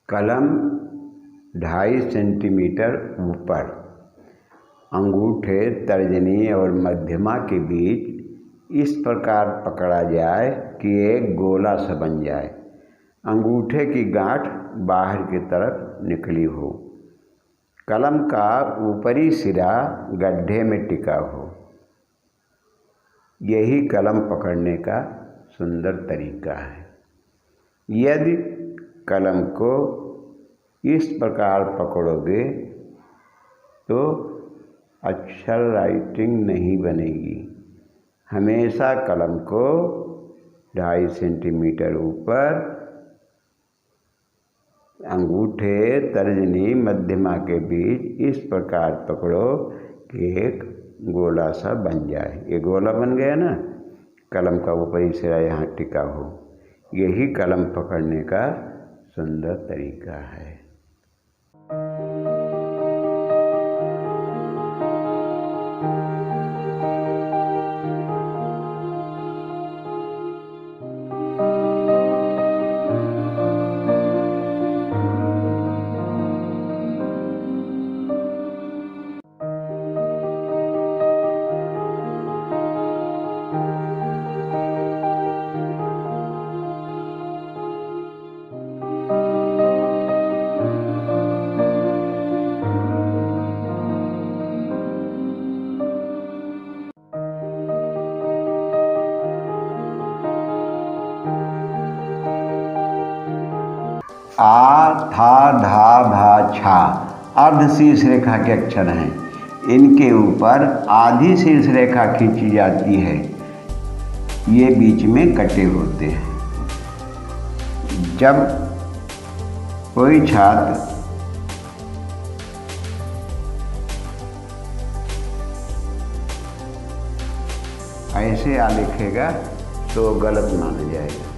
कलम 2.5 सेंटीमीटर ऊपर, अंगूठे, तर्जनी और मध्यमा के बीच इस प्रकार पकड़ा जाए कि एक गोला सा बन जाए। अंगूठे की गांठ बाहर की तरफ निकली हो। कलम का ऊपरी सिरा गड्ढे में टिका हो। यही कलम पकड़ने का सुंदर तरीका है। यदि कलम को इस प्रकार पकड़ोगे तो अक्षर राइटिंग नहीं बनेगी। हमेशा कलम को 2.5 सेंटीमीटर ऊपर, अंगूठे, तर्जनी, मध्यमा के बीच इस प्रकार पकड़ो कि एक गोला सा बन जाए। ये गोला बन गया ना, कलम का ऊपरी सिरा यहाँ टिका हो। यही कलम पकड़ने का सुंदर तरीका है। आ, था, धा, भा, छा अर्ध शीर्ष रेखा के अक्षर हैं। इनके ऊपर आधी शीर्ष रेखा खींची जाती है। ये बीच में कटे होते हैं। जब कोई छात्र ऐसे आ लिखेगा तो गलत माना जाएगा।